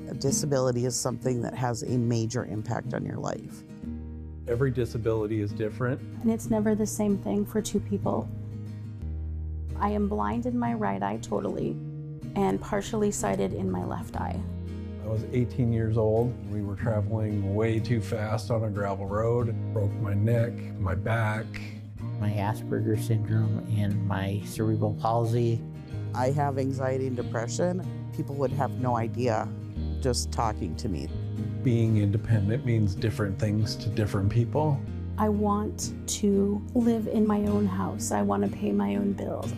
A disability is something that has a major impact on your life. Every disability is different. And it's never the same thing for two people. I am blind in my right eye totally and partially sighted in my left eye. I was 18 years old. We were traveling way too fast on a gravel road. Broke my neck, my back. My Asperger's syndrome and my cerebral palsy. I have anxiety and depression. People would have no idea just talking to me. Being independent means different things to different people. I want to live in my own house. I want to pay my own bills.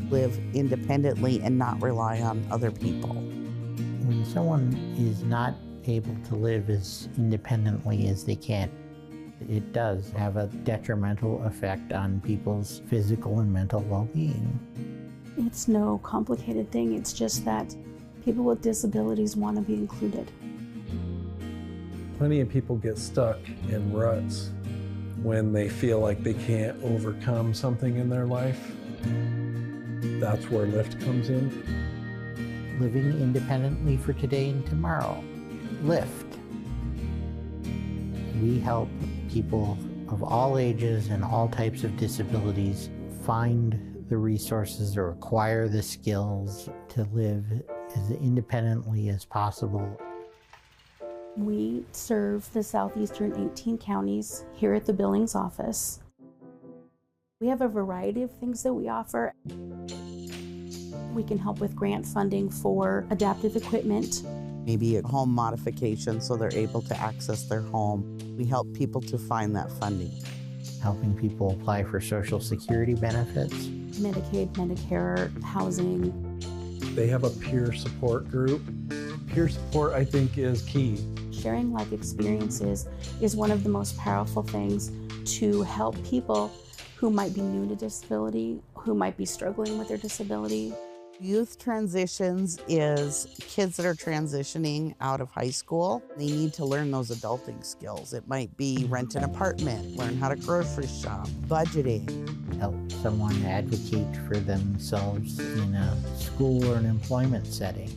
Live independently and not rely on other people. When someone is not able to live as independently as they can, it does have a detrimental effect on people's physical and mental well-being. It's no complicated thing. It's just that people with disabilities want to be included. Plenty of people get stuck in ruts when they feel like they can't overcome something in their life. That's where LIFTT comes in. Living independently for today and tomorrow. LIFTT. We help people of all ages and all types of disabilities find the resources or acquire the skills to live as independently as possible. We serve the southeastern 18 counties here at the Billings office. We have a variety of things that we offer. We can help with grant funding for adaptive equipment. Maybe a home modification so they're able to access their home. We help people to find that funding. Helping people apply for Social Security benefits. Medicaid, Medicare, housing. They have a peer support group. Peer support, I think, is key. Sharing life experiences is one of the most powerful things to help people who might be new to disability, who might be struggling with their disability. Youth transitions is kids that are transitioning out of high school. They need to learn those adulting skills. It might be rent an apartment, learn how to grocery shop, budgeting. Help someone advocate for themselves in a school or an employment setting.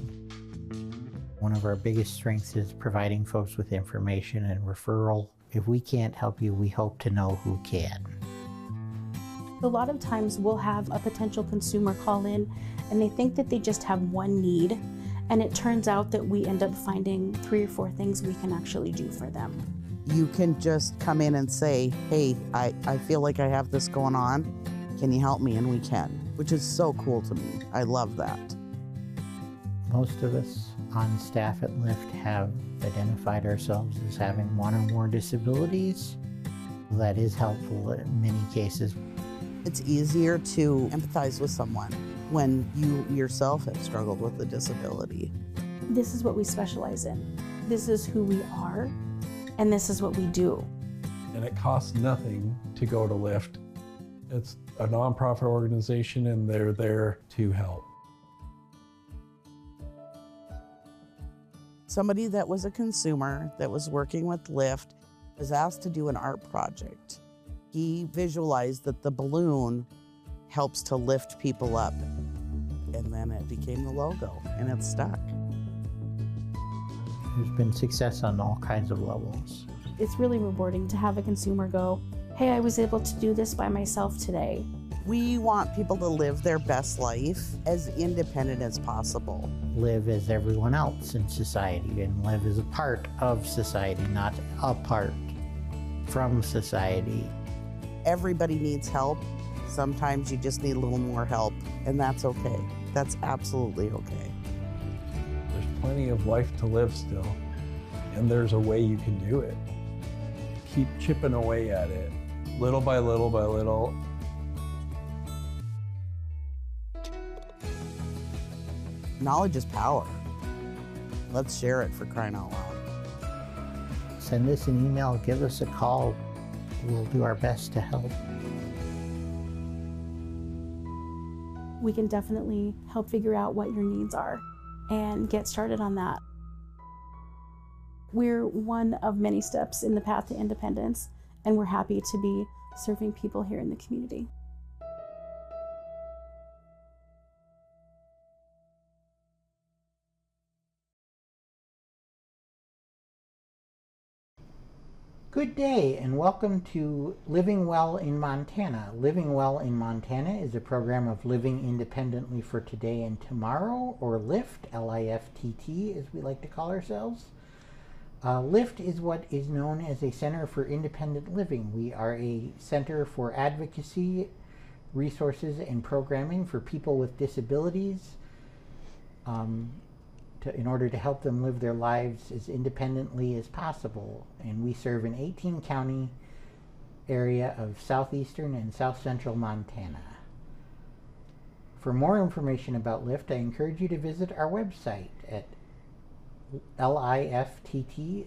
One of our biggest strengths is providing folks with information and referral. If we can't help you, we hope to know who can. A lot of times we'll have a potential consumer call in and they think that they just have one need, and it turns out that we end up finding 3 or 4 things we can actually do for them. You can just come in and say, hey, I feel like I have this going on. Can you help me? And we can, which is so cool to me. I love that. Most of us on staff at LIFTT have identified ourselves as having one or more disabilities. That is helpful in many cases. It's easier to empathize with someone when you yourself have struggled with a disability. This is what we specialize in. This is who we are, and this is what we do. And it costs nothing to go to LIFTT. It's a nonprofit organization and they're there to help. Somebody that was a consumer that was working with LIFTT was asked to do an art project. He visualized that the balloon helps to lift people up. And then it became the logo, and it's stuck. There's been success on all kinds of levels. It's really rewarding to have a consumer go, hey, I was able to do this by myself today. We want people to live their best life as independent as possible. Live as everyone else in society and live as a part of society, not apart from society. Everybody needs help. Sometimes you just need a little more help, and that's okay. That's absolutely okay. There's plenty of life to live still, and there's a way you can do it. Keep chipping away at it, little by little by little. Knowledge is power. Let's share it, for crying out loud. Send us an email, give us a call. We'll do our best to help. We can definitely help figure out what your needs are and get started on that. We're one of many steps in the path to independence, and we're happy to be serving people here in the community. Good day and welcome to Living Well in Montana. Living Well in Montana is a program of living independently for today and tomorrow, or LIFTT, L-I-F-T-T as we like to call ourselves. LIFTT is what is known as a Center for Independent Living. We are a center for advocacy, resources, and programming for people with disabilities in order to help them live their lives as independently as possible. And we serve an 18-county area of southeastern and south central Montana. For more information about LIFTT, I encourage you to visit our website at LIFTT.org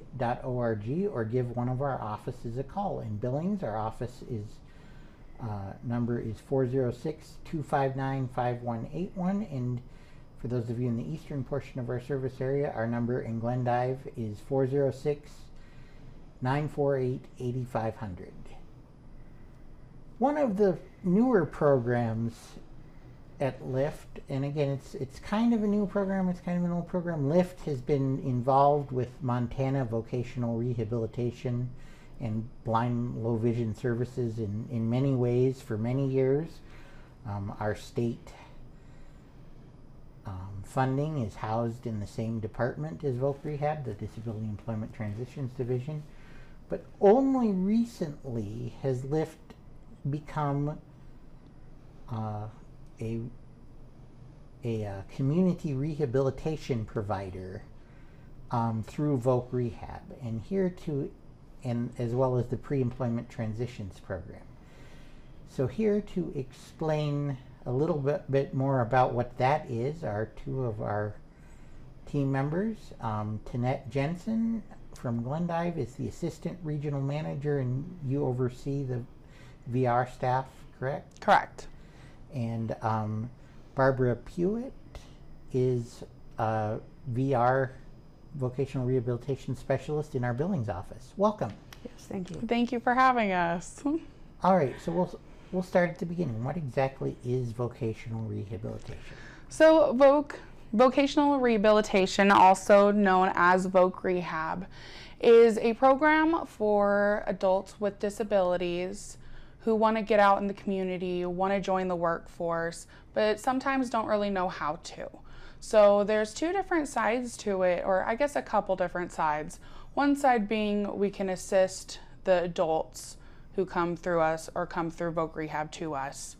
or give one of our offices a call. In Billings, our office number is 406-259-5181, and for those of you in the eastern portion of our service area, our number in Glendive is 406-948-8500. One of the newer programs at LIFTT, and again, it's kind of a new program, it's kind of an old program. LIFTT has been involved with Montana Vocational Rehabilitation and blind low vision services in many ways for many years. Our state funding is housed in the same department as Voc Rehab, the Disability Employment Transitions Division, but only recently has LIFTT become a community rehabilitation provider through Voc Rehab, and as well as the Pre-Employment Transitions Program. So here to explain a little bit more about what that is are two of our team members. Tonnette Jensen from Glendive is the Assistant Regional Manager, and you oversee the VR staff, correct? Correct. And Barbara Pewitt is a VR Vocational Rehabilitation Specialist in our Billings office. Welcome. Yes, thank you. Thank you for having us. All right, so we'll start at the beginning. What exactly is vocational rehabilitation? So Vocational Rehabilitation, also known as Voc Rehab, is a program for adults with disabilities who want to get out in the community, want to join the workforce, but sometimes don't really know how to. So there's two different sides to it, or I guess a couple different sides. One side being we can assist the adults who come through us or come through Voc Rehab to us.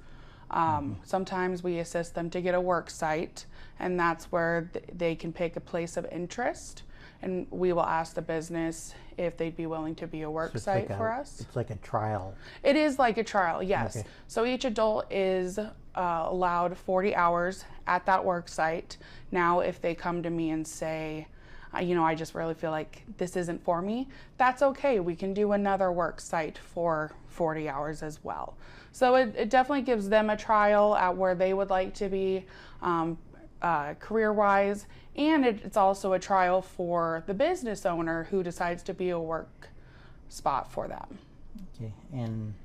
Sometimes we assist them to get a work site, and that's where they can pick a place of interest, and we will ask the business if they'd be willing to be a work site for us. It's like a trial. It is like a trial, yes. Okay. So each adult is allowed 40 hours at that work site. Now, if they come to me and say, I just really feel like this isn't for me, that's okay. We can do another work site for 40 hours as well. So it definitely gives them a trial at where they would like to be career-wise, and it's also a trial for the business owner who decides to be a work spot for them. Okay, and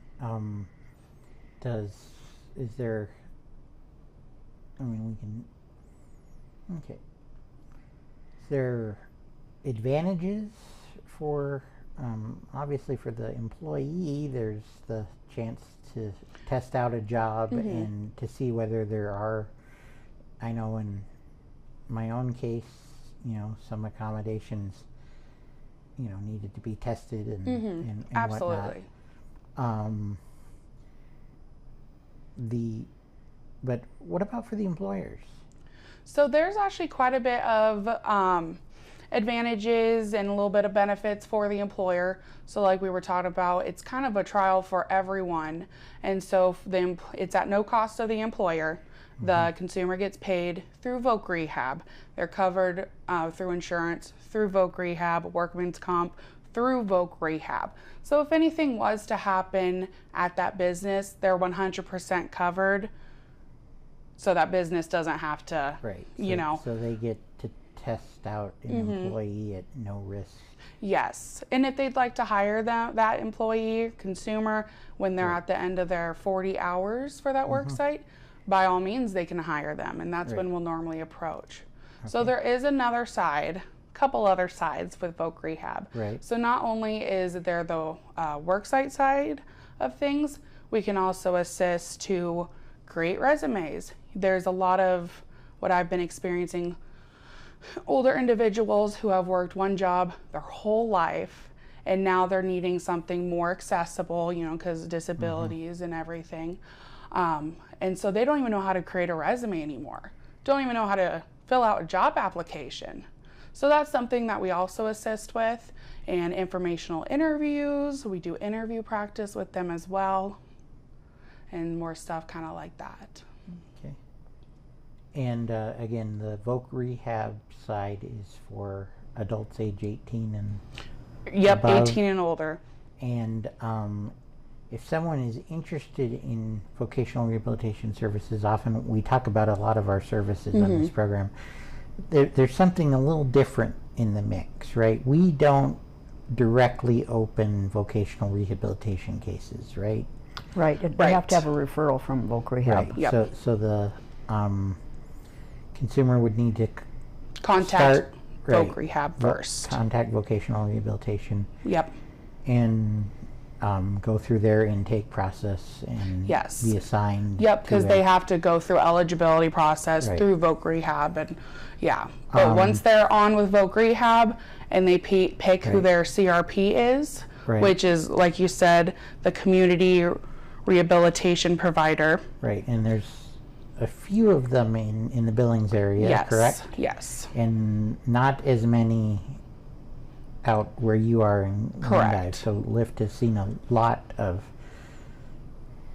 is there advantages for, obviously for the employee, there's the chance to test out a job and to see whether there are, I know in my own case, some accommodations, needed to be tested and Absolutely. whatnot. But what about for the employers? So there's actually quite a bit of advantages and a little bit of benefits for the employer. So like we were talking about, it's kind of a trial for everyone. And so it's at no cost to the employer. The consumer gets paid through Voc Rehab. They're covered through insurance, through Voc Rehab, workman's comp, through Voc Rehab. So if anything was to happen at that business, they're 100% covered. So that business doesn't have to, right. So they get to test out an employee at no risk. Yes. And if they'd like to hire that employee, consumer, when they're at the end of their 40 hours for that work site, by all means, they can hire them. And that's when we'll normally approach. Okay. So there is another side couple other sides with Voc Rehab. Right. So not only is there the worksite side of things, we can also assist to create resumes. There's a lot of what I've been experiencing, older individuals who have worked one job their whole life, and now they're needing something more accessible, you know, because disabilities and everything. And so they don't even know how to create a resume anymore. Don't even know how to fill out a job application. So that's something that we also assist with, and informational interviews. We do interview practice with them as well, and more stuff kind of like that. Okay. And again, the Voc Rehab side is for adults age 18 and Yep, above. 18 and older. And if someone is interested in vocational rehabilitation services, often we talk about a lot of our services on this program. There's something a little different in the mix, right? We don't directly open vocational rehabilitation cases, right? Right. They have to have a referral from Voc Rehab. Right. Yep. So the consumer would need to Contact right, Voc Rehab first. contact vocational rehabilitation Yep. and go through their intake process and Yes. be assigned. Yep, because to they a- have to go through eligibility process Right. through Voc Rehab, and yeah. But once they're on with Voc Rehab and they pick who Right. their CRP is, Right. which is, like you said, the community rehabilitation provider. Right, and there's a few of them in the Billings area, Yes. correct? Yes. And not as many out where you are in Correct. Glendive. So LIFTT has seen a lot of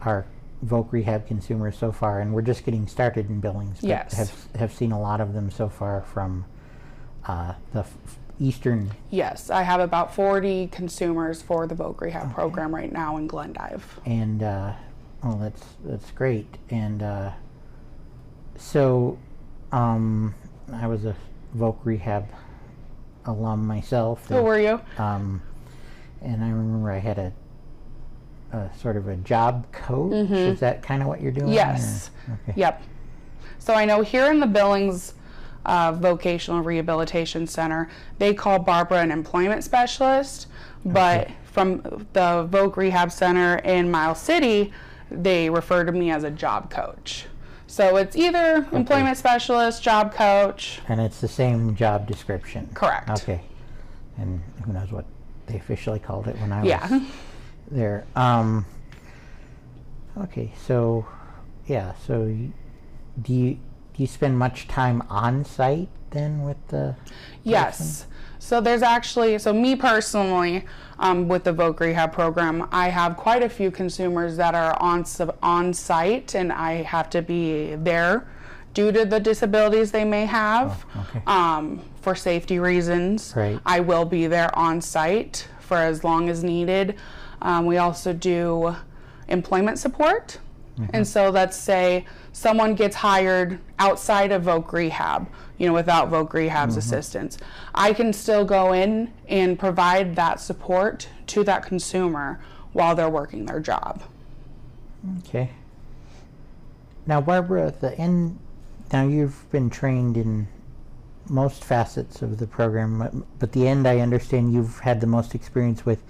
our Voc Rehab consumers so far, and we're just getting started in Billings. But Yes. have seen a lot of them so far from the eastern. Yes, I have about 40 consumers for the Voc Rehab program right now in Glendive. And that's great. And so I was a Voc Rehab alum myself. Who were you? And I remember I had a sort of a job coach. Is that kind of what you're doing? Yes. Or- okay. Yep. So I know here in the Billings Vocational Rehabilitation Center, they call Barbara an employment specialist, but from the Voc Rehab Center in Miles City, they refer to me as a job coach. So it's either employment specialist, job coach. And it's the same job description. Correct. Okay. And who knows what they officially called it when I Yeah. was there. Okay, so yeah, so do you spend much time on site then with the Yes. So there's actually, so me personally, with the Voc Rehab program, I have quite a few consumers that are on site, and I have to be there due to the disabilities they may have. okay. For safety reasons. Right. I will be there on site for as long as needed. We also do employment support. And so let's say someone gets hired outside of Voc Rehab, without Voc Rehab's assistance. I can still go in and provide that support to that consumer while they're working their job. Okay. Now, Barbara, now you've been trained in most facets of the program, but the end I understand you've had the most experience with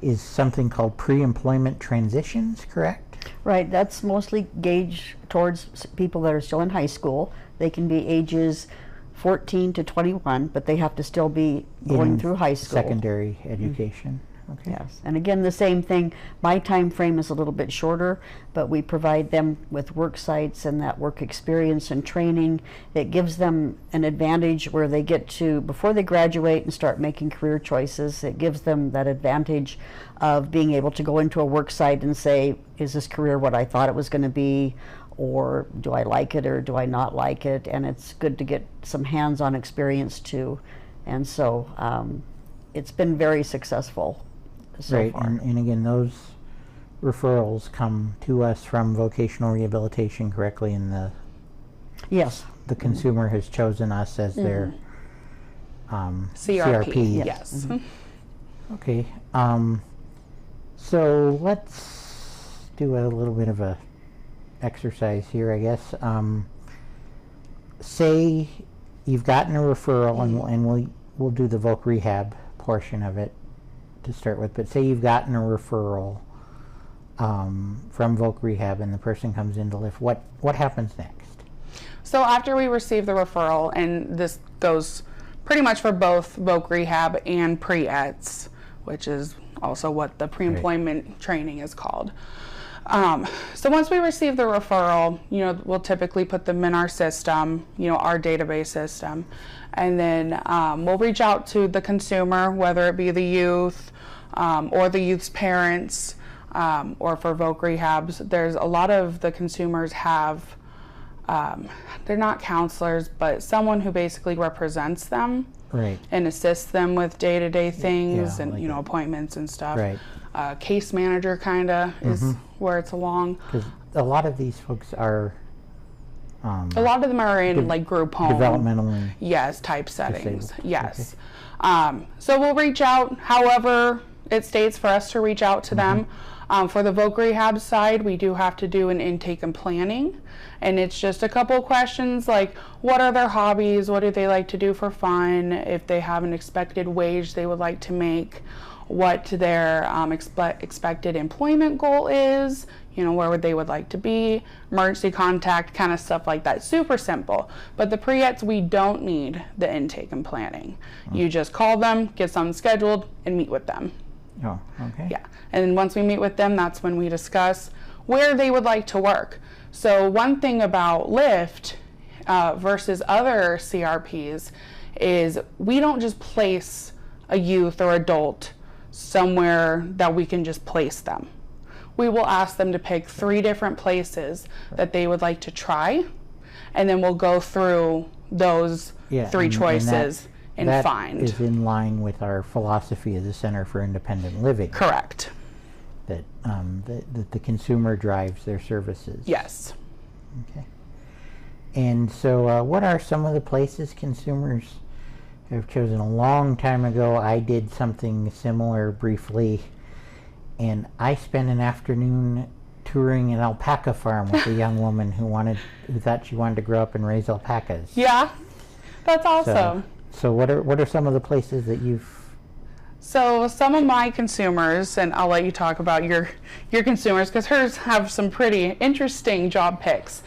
is something called pre-employment transitions, correct? Right, that's mostly gauged towards people that are still in high school. They can be ages 14 to 21, but they have to still be going through high school. Secondary education. Okay. Yes, and again, the same thing. My time frame is a little bit shorter, but we provide them with work sites and that work experience and training. It gives them an advantage where they get to, before they graduate and start making career choices, it gives them that advantage of being able to go into a work site and say, is this career what I thought it was going to be? Or do I like it or do I not like it? And it's good to get some hands-on experience too. And so it's been very successful so Right, far. and again, those referrals come to us from vocational rehabilitation correctly, and Yes. the consumer has chosen us as their CRP. CRP. Yes. Okay, so let's do a little bit of a exercise here, I guess. Say you've gotten a referral, and we'll do the voc rehab portion of it to start with, but say you've gotten a referral from voc rehab and the person comes in to lift, what happens next? So after we receive the referral, and this goes pretty much for both voc rehab and pre-ETS, which is also what the pre-employment training is called. So once we receive the referral, we'll typically put them in our system, our database system, and then we'll reach out to the consumer, whether it be the youth or the youth's parents, or for voc rehabs. There's a lot of the consumers have, they're not counselors, but someone who basically represents them and assists them with day-to-day things and, like appointments and stuff. Case manager kind of is where it's along. Because a lot of these folks are a lot of them are in like group home developmentally type settings. disabled. Yes. So we'll reach out however it states for us to reach out to them. For the voc rehab side, we do have to do an intake and planning, and it's just a couple of questions like what are their hobbies, what do they like to do for fun, if they have an expected wage they would like to make, what their expected employment goal is, where they would like to be, emergency contact, kind of stuff like that. Super simple. But the pre-ETS, we don't need the intake and planning. You just call them, get something scheduled, and meet with them. Oh, okay. Yeah, and then once we meet with them, that's when we discuss where they would like to work. So one thing about LIFTT versus other CRPs is we don't just place a youth or adult somewhere that we can just place them. We will ask them to pick 3 different places that they would like to try, and then we'll go through those 3 choices and find. That is in line with our philosophy as a Center for Independent Living. Correct. That the consumer drives their services. Yes. Okay. And so what are some of the places consumers have chosen? A long time ago, I did something similar briefly, and I spent an afternoon touring an alpaca farm with a young woman who thought she wanted to grow up and raise alpacas. Yeah, that's awesome. So what are some of the places that you've... So some of my consumers, and I'll let you talk about your consumers, because hers have some pretty interesting job picks.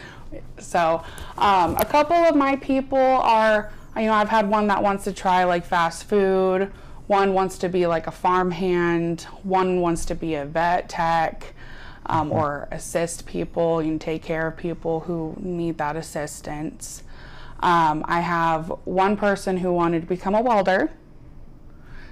So a couple of my people are, I've had one that wants to try like fast food, one wants to be like a farmhand, one wants to be a vet tech, or assist people, take care of people who need that assistance. I have one person who wanted to become a welder,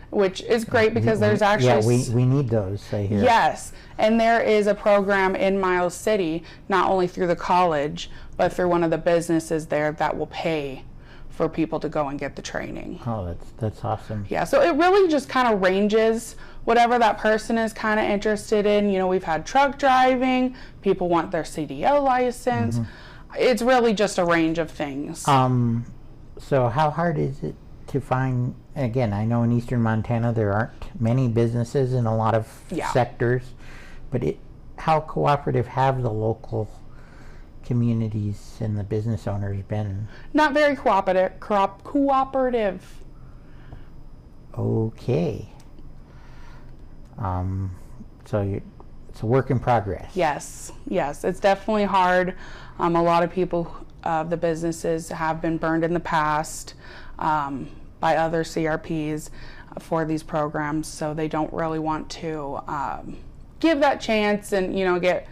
which is great because there's actually... Yeah, we need those, I hear. Yes, and there is a program in Miles City, not only through the college, but through one of the businesses there that will pay for people to go and get the training. Oh, that's awesome. Yeah, so it really just kind of ranges whatever that person is kind of interested in. We've had truck driving, people want their CDL license. It's really just a range of things. So how hard is it to find, again, I know in eastern Montana there aren't many businesses in a lot of sectors, but how cooperative have the local communities and the business owners been? Not very cooperative. Okay. So it's a work in progress. Yes, it's definitely hard. A lot of people, the businesses have been burned in the past by other CRPs for these programs, so they don't really want to give that chance and get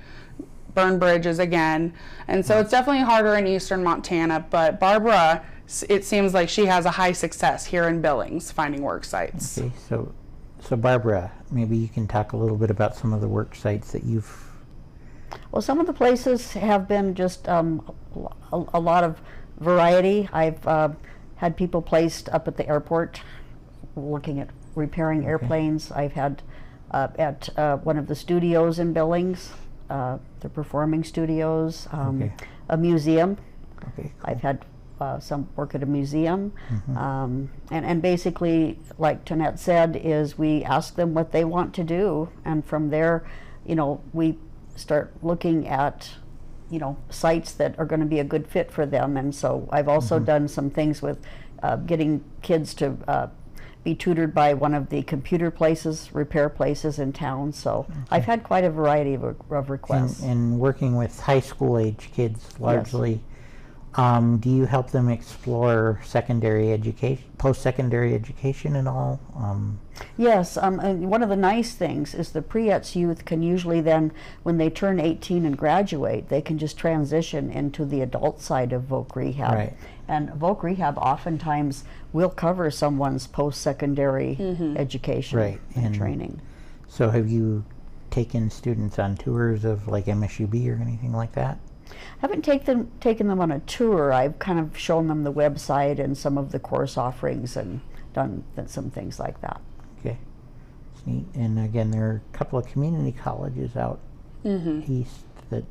burn bridges again. And so it's definitely harder in eastern Montana, but Barbara, it seems like she has a high success here in Billings finding work sites. Okay, so Barbara, maybe you can talk a little bit about some of the work sites that you've... Well, some of the places have been just a lot of variety. I've had people placed up at the airport looking at repairing airplanes. I've had at one of the studios in Billings, the performing studios, a museum. Okay, cool. I've had some work at a museum. And basically, like Tonnette said, is we ask them what they want to do, and from there, we start looking at sites that are going to be a good fit for them. And so I've also done some things with getting kids to be tutored by one of the computer places, repair places in town. So I've had quite a variety of requests. And working with high school age kids largely, do you help them explore secondary education, post-secondary education at all? Yes, and one of the nice things is the pre-ETS youth can usually then, when they turn 18 and graduate, they can just transition into the adult side of Voc Rehab. Right. And Voc Rehab oftentimes will cover someone's post-secondary education and training. So have you taken students on tours of like MSUB or anything like that? I haven't taken them on a tour. I've kind of shown them the website and some of the course offerings and done some things like that. Okay, it's neat. And again, there are a couple of community colleges out east that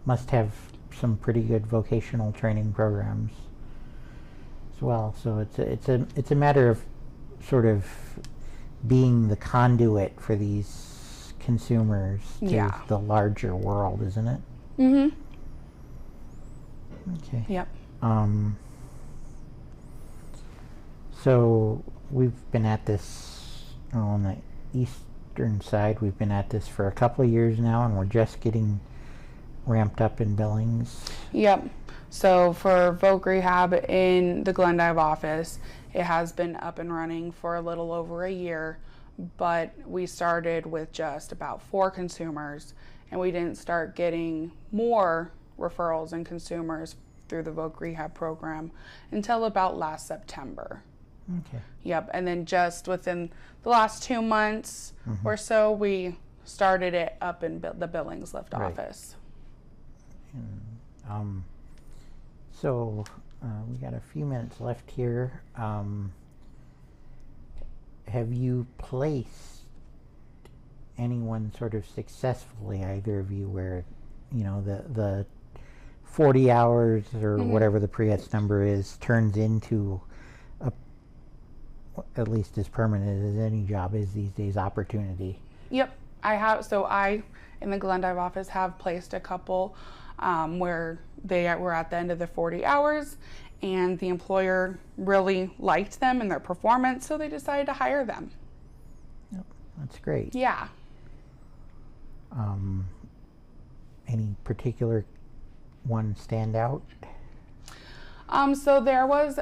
must have some pretty good vocational training programs as well. So it's a matter of sort of being the conduit for these consumers to the larger world, isn't it? Mm-hmm. Okay. Yep. So we've been at this on the eastern side. We've been at this for a couple of years now, and we're just getting ramped up in Billings. Yep. So for Voc Rehab in the Glendive office, it has been up and running for a little over a year, but we started with just about 4 consumers, and we didn't start getting more referrals and consumers through the Voc Rehab program until about last September. Okay. Yep, and then just within the last 2 months or so, we started it up in the Billings LIFTT office. And, so we got a few minutes left here. Have you placed anyone sort of successfully, either of you, where the 40 hours or whatever the pre-ETS number is turns into at least as permanent as any job is these days, opportunity? Yep, I have. So I, in the Glendive office, have placed a couple where they were at the end of the 40 hours and the employer really liked them and their performance, so they decided to hire them. Yep, that's great. Yeah. Any particular one stand out? So there was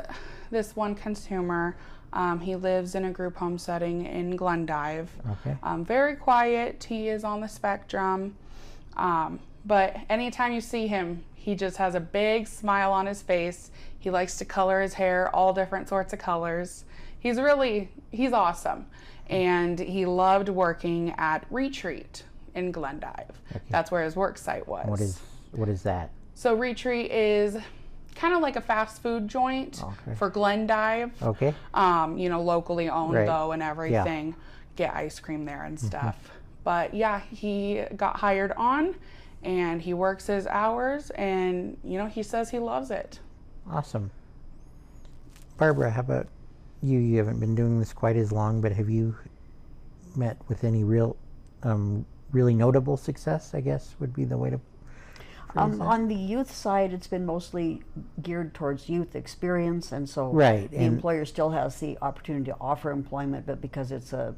this one consumer. He lives in a group home setting in Glendive. Okay. Very quiet. He is on the spectrum. But anytime you see him, he just has a big smile on his face. He likes to color his hair all different sorts of colors. He's awesome. And he loved working at Retreat in Glendive. Okay. That's where his work site was. What is that? So Retreat is kind of like a fast food joint for Glendive. Okay. Locally owned though and everything. Yeah. Get ice cream there and stuff. But yeah, he got hired on and he works his hours and he says he loves it. Awesome. Barbara, how about you? You haven't been doing this quite as long, but have you met with any really notable success, I guess would be the way to on the youth side, it's been mostly geared towards youth experience, and so the employer still has the opportunity to offer employment, but because it's a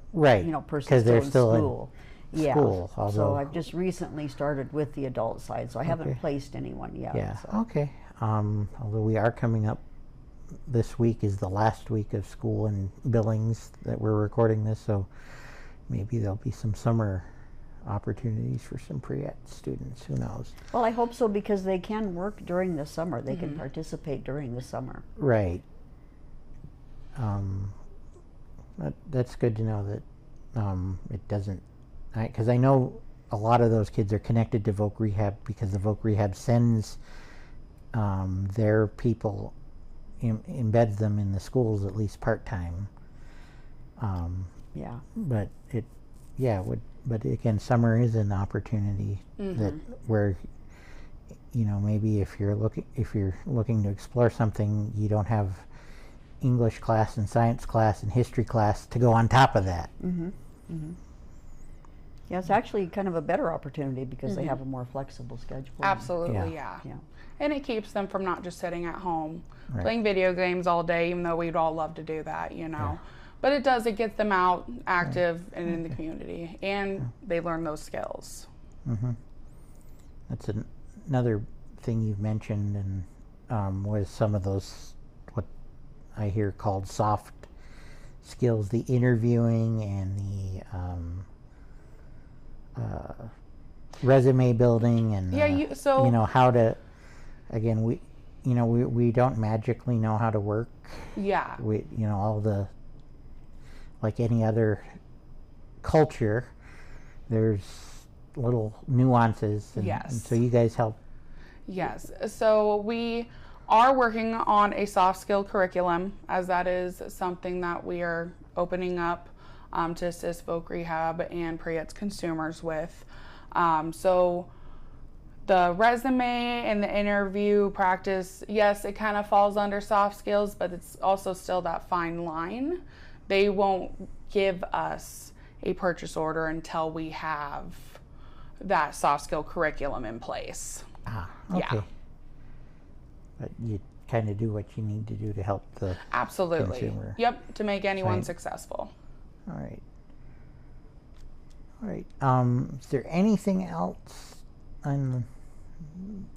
person still in school. Although, so I've just recently started with the adult side, so I haven't placed anyone yet. Yeah. So. Okay. Although we are coming up, this week is the last week of school in Billings that we're recording this, so maybe there'll be some summer opportunities for some pre-ETS students. Who knows? Well, I hope so, because they can work during the summer. They can participate during the summer. Right. That's good to know that it doesn't, because I know a lot of those kids are connected to Voc Rehab because the Voc Rehab sends their people, embeds them in the schools at least part-time. But again, summer is an opportunity that where maybe if you're looking to explore something, you don't have English class and science class and history class to go on top of that. Yeah, it's actually kind of a better opportunity because they have a more flexible schedule. Absolutely, yeah. And it keeps them from not just sitting at home playing video games all day, even though we'd all love to do that, But it does, it gets them out active and in the community, and they learn those skills. That's another thing you've mentioned, and was some of those, what I hear called soft skills, the interviewing and the resume building, and how to, again, we don't magically know how to work. Yeah. We, all the, like any other culture, there's little nuances, and so you guys help. Yes, so we are working on a soft skill curriculum, as that is something that we are opening up to assist Voc Rehab and Pewitt's consumers with. So the resume and the interview practice, yes, it kind of falls under soft skills, but it's also still that fine line. They won't give us a purchase order until we have that soft skill curriculum in place. Okay. Yeah. But you kind of do what you need to do to help the consumer. Yep, to make anyone successful. All right. Is there anything else in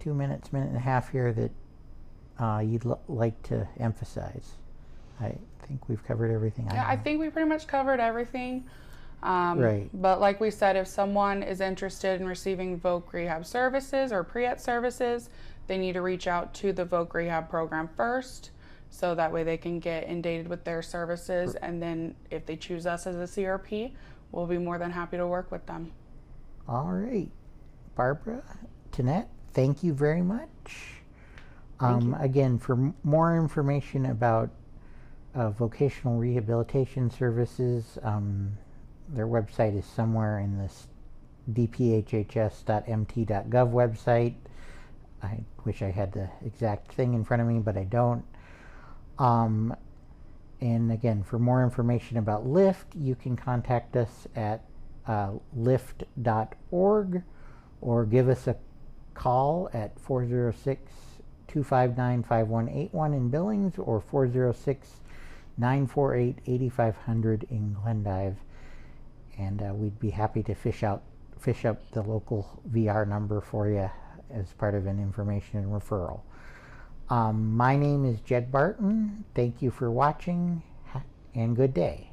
2 minutes, minute and a half here that you'd like to emphasize? I think we've covered everything. I think we pretty much covered everything. Right. But like we said, if someone is interested in receiving Voc Rehab services or Pewitt services, they need to reach out to the Voc Rehab program first, so that way they can get inundated with their services, and then if they choose us as a CRP, we'll be more than happy to work with them. All right. Barbara, Tonnette, thank you very much. Again, for more information about vocational rehabilitation services, their website is somewhere in this dphhs.mt.gov website. I wish I had the exact thing in front of me, but I don't. And again, for more information about LIFTT, you can contact us at LIFTT.org, or give us a call at 406-259-5181 in Billings, or 406-948-8500 in Glendive. And we'd be happy to fish up the local VR number for you as part of an information and referral. My name is Jed Barton. Thank you for watching, and good day.